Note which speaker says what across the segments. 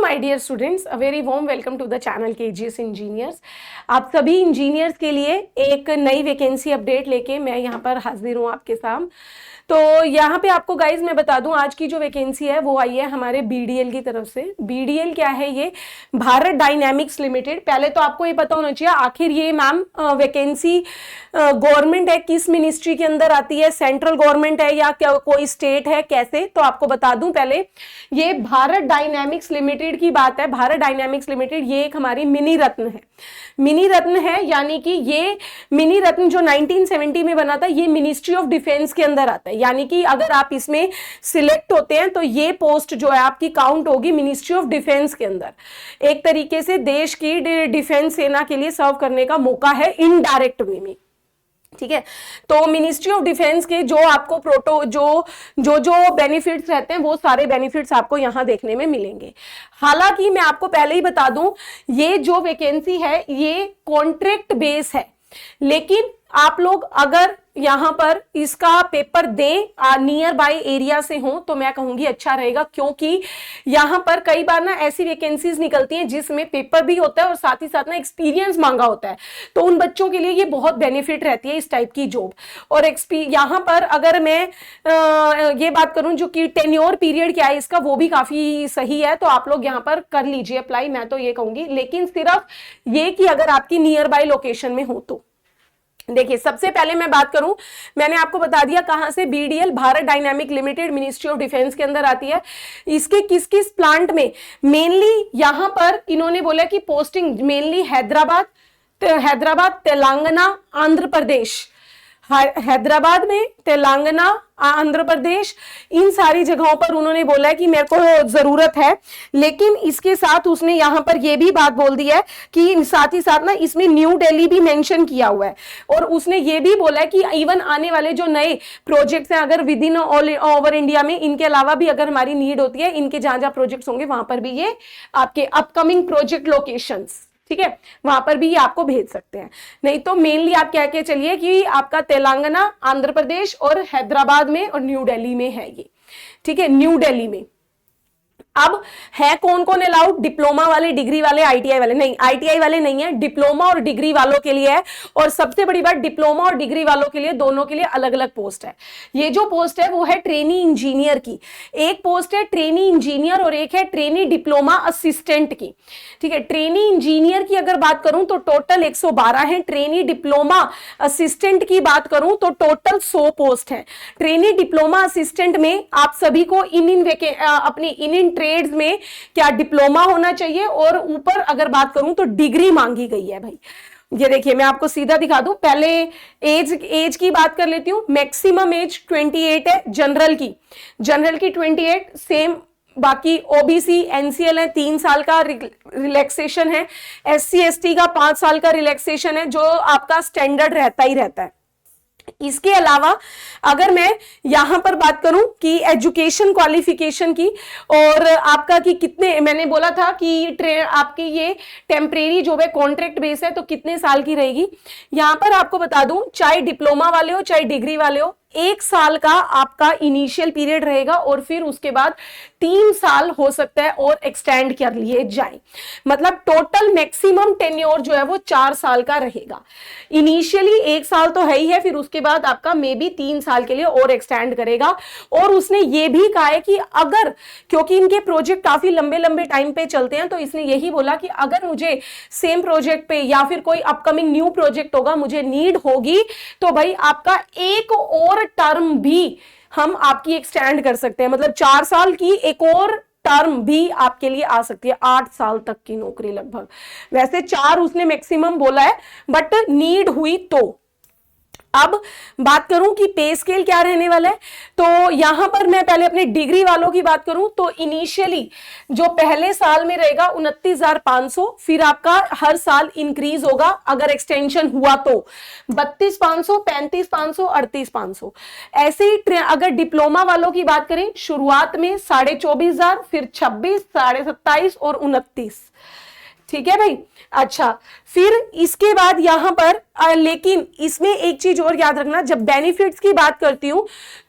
Speaker 1: My dear students, a very warm welcome to the channel KGS engineers. आप सभी engineers के लिए एक नई वैकेंसी अपडेट लेके मैं यहाँ पर हाजिर हूँ आपके सामने। तो यहाँ पे आपको गाइज मैं बता दूं, आज की जो वैकेंसी है वो आई है हमारे बीडीएल की तरफ से। बीडीएल क्या है? ये भारत डायनामिक्स लिमिटेड। पहले तो आपको ये पता होना चाहिए आखिर ये मैम वैकेंसी गवर्नमेंट है, किस मिनिस्ट्री के अंदर आती है, सेंट्रल गवर्नमेंट है या क्या कोई स्टेट है, कैसे? तो आपको बता दूं पहले, ये भारत डायनामिक्स लिमिटेड की बात है। भारत डायनामिक्स लिमिटेड ये एक हमारी मिनी रत्न है। मिनी रत्न है यानी कि ये मिनी रत्न जो 1970 में बना था, ये मिनिस्ट्री ऑफ डिफेंस के अंदर आता है। यानी कि अगर आप इसमें सिलेक्ट होते हैं तो ये पोस्ट जो है आपकी काउंट होगी मिनिस्ट्री ऑफ डिफेंस के अंदर। एक तरीके से देश की डिफेंस सेना के लिए सर्व करने का मौका है इनडायरेक्ट वे में। ठीक है, तो मिनिस्ट्री ऑफ डिफेंस के जो आपको जो बेनिफिट्स रहते हैं वो सारे बेनिफिट्स आपको यहां देखने में मिलेंगे। हालांकि मैं आपको पहले ही बता दूं, ये जो वैकेंसी है ये कॉन्ट्रैक्ट बेस है, लेकिन आप लोग अगर यहां पर इसका पेपर दें नियर बाय एरिया से हो तो मैं कहूंगी अच्छा रहेगा, क्योंकि यहां पर कई बार ना ऐसी वैकेंसीज निकलती हैं जिसमें पेपर भी होता है और साथ ही साथ ना एक्सपीरियंस मांगा होता है। तो उन बच्चों के लिए ये बहुत बेनिफिट रहती है इस टाइप की जॉब। और यहां पर अगर मैं ये बात करूं जो कि टेन्योर पीरियड क्या है इसका, वो भी काफी सही है। तो आप लोग यहां पर कर लीजिए अप्लाई, मैं तो ये कहूंगी, लेकिन सिर्फ ये कि अगर आपकी नियर बाय लोकेशन में हो तो। देखिए, सबसे पहले मैं बात करूं, मैंने आपको बता दिया कहां से BDL Bharat dynamic limited ministry of defence के अंदर आती है। इसके किस किस प्लांट में मेनली यहां पर इन्होंने बोला कि पोस्टिंग मेनली हैदराबाद, तेलंगाना, आंध्र प्रदेश, हैदराबाद में, तेलंगाना, आंध्र प्रदेश, इन सारी जगहों पर उन्होंने बोला है कि मेरे को जरूरत है। लेकिन इसके साथ उसने यहां पर यह भी बात बोल दी है कि साथ ही साथ ना इसमें न्यू दिल्ली भी मेंशन किया हुआ है। और उसने ये भी बोला है कि इवन आने वाले जो नए प्रोजेक्ट्स हैं, अगर with in all over India में, इनके अलावा भी अगर हमारी नीड होती है, इनके जहां जहां प्रोजेक्ट्स होंगे वहां पर भी ये आपके अपकमिंग प्रोजेक्ट लोकेशंस, ठीक है, वहां पर भी ये आपको भेज सकते हैं। नहीं तो मेनली आप कह के चलिए कि आपका तेलंगाना, आंध्र प्रदेश और हैदराबाद में और न्यू दिल्ली में है ये। ठीक है, न्यू दिल्ली में। अब है कौन कौन अलाउड? डिप्लोमा वाले, डिग्री वाले, आईटीआई वाले नहीं, आईटीआई वाले नहीं है, डिप्लोमा और डिग्री वालों के लिए है। और सबसे बड़ी बात, डिप्लोमा और डिग्री वालों के लिए दोनों के लिए अलग अलग पोस्ट है। ये जो पोस्ट है वो है ट्रेनी इंजीनियर की, एक पोस्ट है ट्रेनी इंजीनियर और एक है ट्रेनी डिप्लोमा असिस्टेंट की। ठीक है, ट्रेनी इंजीनियर की अगर बात करूं तो टोटल 112 है। ट्रेनी डिप्लोमा असिस्टेंट की बात करूं तो टोटल 100 पोस्ट है। ट्रेनी डिप्लोमा असिस्टेंट में आप सभी को अपनी इन ट्रेड्स में क्या डिप्लोमा होना चाहिए, और ऊपर अगर बात करूं तो डिग्री मांगी गई है भाई। ये देखिए, मैं आपको सीधा दिखा दूं, पहले एज की बात कर लेती हूं। मैक्सिमम एज 28 है जनरल की 28 सेम। बाकी ओबीसी, एनसीएल है 3 साल का रिलैक्सेशन है। एससी एसटी का 5 साल का रिलैक्सेशन है, जो आपका स्टैंडर्ड रहता ही रहता है। इसके अलावा अगर मैं यहां पर बात करूं कि एजुकेशन क्वालिफिकेशन की और आपका कि कितने, मैंने बोला था कि आपकी ये टेम्परेरी जॉब है, कॉन्ट्रैक्ट बेस है, तो कितने साल की रहेगी। यहां पर आपको बता दूं, चाहे डिप्लोमा वाले हो चाहे डिग्री वाले हो, 1 साल का आपका इनिशियल पीरियड रहेगा और फिर उसके बाद 3 साल हो सकता है और एक्सटेंड कर लिए जाए। मतलब टोटल मैक्सिमम टेन्योर जो है वो 4 साल का रहेगा। इनिशियली 1 साल तो है ही है, फिर उसके बाद आपका मे बी 3 साल के लिए और एक्सटेंड करेगा। और उसने ये भी कहा है कि अगर, क्योंकि इनके प्रोजेक्ट काफी लंबे लंबे टाइम पे चलते हैं, तो इसने यही बोला कि अगर मुझे सेम प्रोजेक्ट पे या फिर कोई अपकमिंग न्यू प्रोजेक्ट होगा, मुझे नीड होगी, तो भाई आपका एक और टर्म भी हम आपकी एक्सटेंड कर सकते हैं। मतलब 4 साल की एक और टर्म भी आपके लिए आ सकती है, 8 साल तक की नौकरी लगभग। वैसे 4 उसने मैक्सिमम बोला है, बट नीड हुई तो। अब बात करूं कि पे स्केल क्या रहने वाला है, तो यहां पर मैं पहले अपने डिग्री वालों की बात करूं तो इनिशियली जो पहले साल में रहेगा 29,500, फिर आपका हर साल इंक्रीज होगा अगर एक्सटेंशन हुआ तो 32,500, 35,500, 38,500। ऐसे ही अगर डिप्लोमा वालों की बात करें, शुरुआत में 24,500, फिर 26, 27,500 और 29। ठीक है भाई। अच्छा, फिर इसके बाद यहां पर लेकिन इसमें एक चीज और याद रखना, जब बेनिफिट्स की बात करती हूं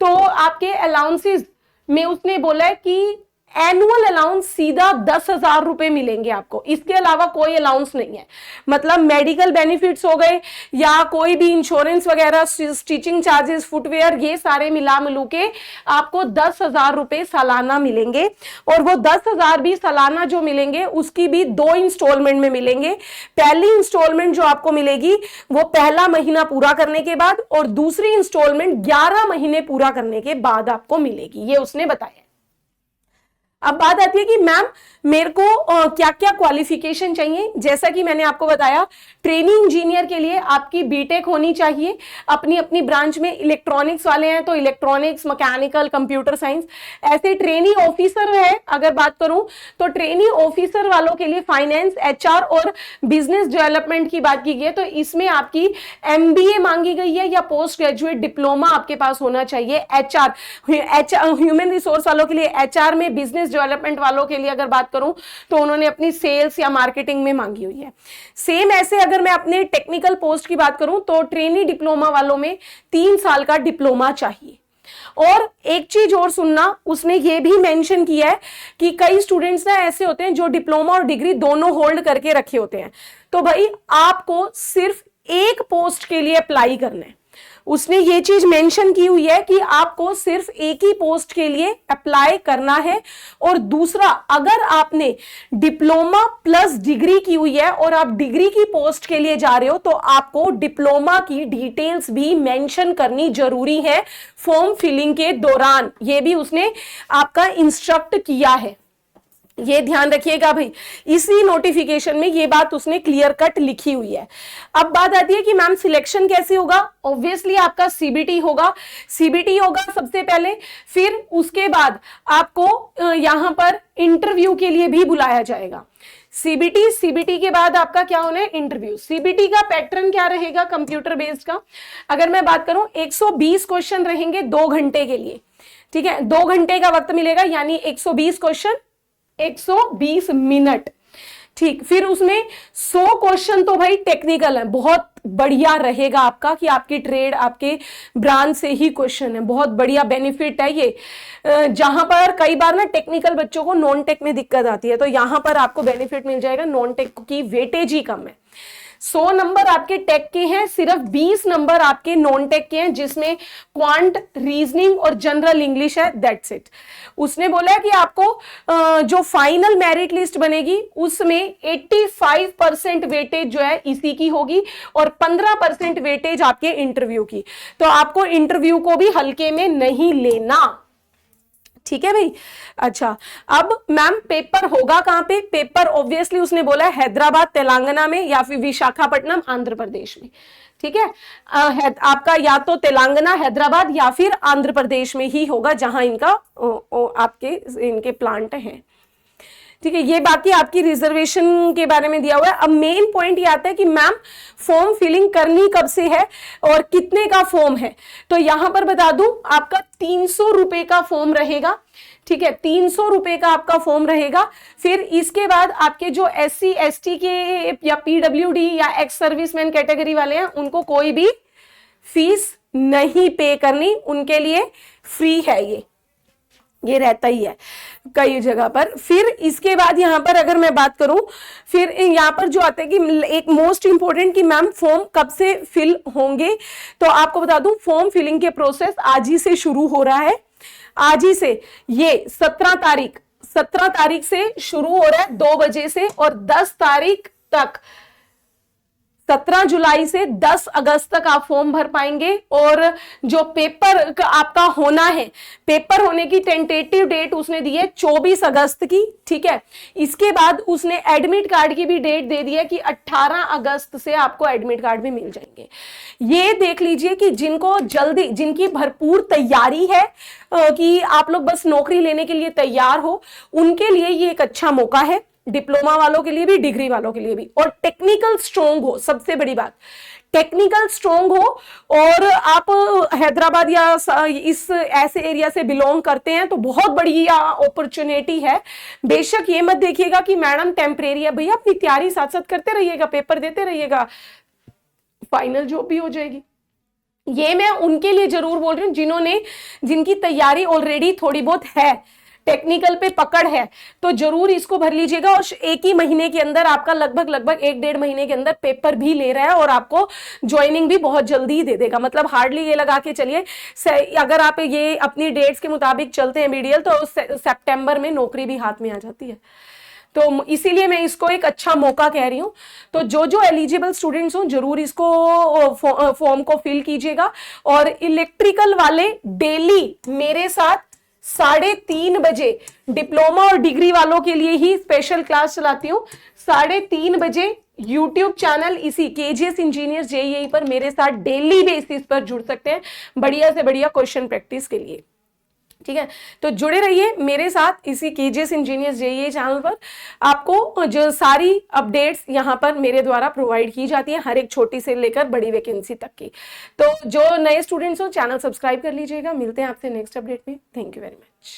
Speaker 1: तो आपके अलाउंसेस में उसने बोला है कि एनुअल अलाउंस सीधा 10,000 रुपए मिलेंगे आपको, इसके अलावा कोई अलाउंस नहीं है। मतलब मेडिकल बेनिफिट्स हो गए या कोई भी इंश्योरेंस वगैरह, स्टिचिंग चार्जेस, फुटवेयर, ये सारे मिला मिलू के आपको 10,000 रुपए सालाना मिलेंगे। और वो 10,000 भी सालाना जो मिलेंगे उसकी भी 2 इंस्टॉलमेंट में मिलेंगे। पहली इंस्टॉलमेंट जो आपको मिलेगी वो पहला महीना पूरा करने के बाद, और दूसरी इंस्टॉलमेंट 11 महीने पूरा करने के बाद आपको मिलेगी, ये उसने बताया। अब बात आती है कि मैम मेरे को क्या क्या क्वालिफिकेशन चाहिए। जैसा कि मैंने आपको बताया, ट्रेनिंग इंजीनियर के लिए आपकी बीटेक होनी चाहिए। अपनी अपनी ब्रांच में इलेक्ट्रॉनिक्स वाले हैं तो इलेक्ट्रॉनिक्स, मैकेनिकल, कंप्यूटर साइंस। ऐसे ट्रेनिंग ऑफिसर है, अगर बात करूं तो ट्रेनिंग ऑफिसर वालों के लिए फाइनेंस, एचआर और बिजनेस डेवलपमेंट की बात की गई है तो इसमें आपकी एमबीए मांगी गई है या पोस्ट ग्रेजुएट डिप्लोमा आपके पास होना चाहिए। एचआर, ह्यूमन रिसोर्स वालों के लिए एचआर में, बिजनेस डेवलपमेंट वालों के लिए अगर बात करूं तो उन्होंने अपनी सेल्स या मार्केटिंग में मांगी हुई है। सेम ऐसे अगर मैं अपने टेक्निकल पोस्ट की बात करूं तो ट्रेनी डिप्लोमा वालों में 3 साल का डिप्लोमा चाहिए। और एक चीज और सुनना, उसने ये भी मेंशन किया है कि कई स्टूडेंट्स ना ऐसे होते हैं जो डिप्लोमा और डिग्री दोनों होल्ड करके रखे होते हैं, तो भाई आपको सिर्फ एक पोस्ट के लिए अप्लाई करना है। उसने ये चीज मेंशन की हुई है कि आपको सिर्फ एक ही पोस्ट के लिए अप्लाई करना है। और दूसरा, अगर आपने डिप्लोमा प्लस डिग्री की हुई है और आप डिग्री की पोस्ट के लिए जा रहे हो तो आपको डिप्लोमा की डिटेल्स भी मेंशन करनी जरूरी है फॉर्म फिलिंग के दौरान। ये भी उसने आपका इंस्ट्रक्ट किया है, ये ध्यान रखिएगा भाई। इसी नोटिफिकेशन में ये बात उसने क्लियर कट लिखी हुई है। अब बात आती है कि मैम सिलेक्शन कैसे होगा। ऑब्वियसली आपका सीबीटी होगा, सीबीटी होगा सबसे पहले, फिर उसके बाद आपको यहां पर इंटरव्यू के लिए भी बुलाया जाएगा। सीबीटी के बाद आपका क्या होना है, इंटरव्यू। सीबीटी का पैटर्न क्या रहेगा, कंप्यूटर बेस्ड का। अगर मैं बात करूं 120 क्वेश्चन रहेंगे 2 घंटे के लिए, ठीक है। 2 घंटे का वक्त मिलेगा, यानी 120 क्वेश्चन 120 मिनट, ठीक। फिर उसमें 100 क्वेश्चन तो भाई टेक्निकल है, बहुत बढ़िया रहेगा आपका कि आपकी ट्रेड, आपके ब्रांच से ही क्वेश्चन है, बहुत बढ़िया बेनिफिट है ये। जहां पर कई बार ना टेक्निकल बच्चों को नॉन टेक में दिक्कत आती है, तो यहां पर आपको बेनिफिट मिल जाएगा। नॉन टेक की वेटेज ही कम है। 100 नंबर आपके टेक के हैं, सिर्फ 20 नंबर आपके नॉन टेक के हैं, जिसमें क्वांट, रीजनिंग और जनरल इंग्लिश है, दैट्स इट। उसने बोला कि आपको जो फाइनल मेरिट लिस्ट बनेगी उसमें 85% वेटेज जो है इसी की होगी और 15% वेटेज आपके इंटरव्यू की। तो आपको इंटरव्यू को भी हल्के में नहीं लेना, ठीक है भाई। अच्छा, अब मैम पेपर होगा कहां पे। पेपर ऑब्वियसली उसने बोला है हैदराबाद तेलंगाना में या फिर विशाखापट्टनम आंध्र प्रदेश में, ठीक है। आपका या तो तेलंगाना, हैदराबाद या फिर आंध्र प्रदेश में ही होगा जहां इनका इनके प्लांट हैं, ठीक है। ये बाकी आपकी रिजर्वेशन के बारे में दिया हुआ है। अब मेन पॉइंट ये आता है कि मैम फॉर्म फिलिंग करनी कब से है और कितने का फॉर्म है। तो यहां पर बता दूं, आपका 300 रुपए का फॉर्म रहेगा, ठीक है। 300 रुपए का आपका फॉर्म रहेगा। फिर इसके बाद आपके जो SC ST के या PWD या एक्स सर्विसमैन कैटेगरी वाले हैं उनको कोई भी फीस नहीं पे करनी, उनके लिए फ्री है, ये रहता ही है कई जगह पर। फिर इसके बाद यहां पर अगर मैं बात करूं, फिर यहां पर जो आता है कि एक मोस्ट इंपोर्टेंट कि मैम फॉर्म कब से फिल होंगे। तो आपको बता दूं, फॉर्म फिलिंग के प्रोसेस आज ही से शुरू हो रहा है, आज ही से। ये 17 तारीख से शुरू हो रहा है 2 बजे से, और 10 तारीख तक, 17 जुलाई से 10 अगस्त तक आप फॉर्म भर पाएंगे। और जो पेपर आपका होना है, पेपर होने की टेंटेटिव डेट उसने दी है 24 अगस्त की, ठीक है। इसके बाद उसने एडमिट कार्ड की भी डेट दे दी है कि 18 अगस्त से आपको एडमिट कार्ड भी मिल जाएंगे। ये देख लीजिए कि जिनको जल्दी, जिनकी भरपूर तैयारी है कि आप लोग बस नौकरी लेने के लिए तैयार हो, उनके लिए ये एक अच्छा मौका है। डिप्लोमा वालों के लिए भी, डिग्री वालों के लिए भी। और टेक्निकल स्ट्रोंग हो, सबसे बड़ी बात, टेक्निकल स्ट्रोंग हो और आप हैदराबाद या इस ऐसे एरिया से बिलोंग करते हैं तो बहुत बड़ी अपॉर्चुनिटी है। बेशक ये मत देखिएगा कि मैडम टेम्परेरी है, भैया अपनी तैयारी साथ साथ करते रहिएगा, पेपर देते रहिएगा, फाइनल जॉब भी हो जाएगी। ये मैं उनके लिए जरूर बोल रही हूँ जिन्होंने, जिनकी तैयारी ऑलरेडी थोड़ी बहुत है, टेक्निकल पे पकड़ है तो जरूर इसको भर लीजिएगा। और एक ही महीने के अंदर आपका लगभग 1-1.5 महीने के अंदर पेपर भी ले रहा है और आपको ज्वाइनिंग भी बहुत जल्दी ही दे देगा। मतलब हार्डली ये लगा के चलिए, अगर आप ये अपनी डेट्स के मुताबिक चलते हैं बीडीएल तो सितंबर में नौकरी भी हाथ में आ जाती है। तो इसीलिए मैं इसको एक अच्छा मौका कह रही हूं। तो जो जो एलिजिबल स्टूडेंट्स हो जरूर इसको फॉर्म को फिल कीजिएगा। और इलेक्ट्रिकल वाले डेली मेरे साथ 3:30 बजे, डिप्लोमा और डिग्री वालों के लिए ही स्पेशल क्लास चलाती हूँ। 3:30 बजे यूट्यूब चैनल इसी केजीएस इंजीनियर्स जेईई पर मेरे साथ डेली बेसिस पर जुड़ सकते हैं बढ़िया से बढ़िया क्वेश्चन प्रैक्टिस के लिए। ठीक है, तो जुड़े रहिए मेरे साथ इसी केजीएस इंजीनियर्स जेईई चैनल पर। आपको जो सारी अपडेट्स यहाँ पर मेरे द्वारा प्रोवाइड की जाती है, हर एक छोटी से लेकर बड़ी वैकेंसी तक की। तो जो नए स्टूडेंट्स हो चैनल सब्सक्राइब कर लीजिएगा। मिलते हैं आपसे नेक्स्ट अपडेट में। Thank you very much.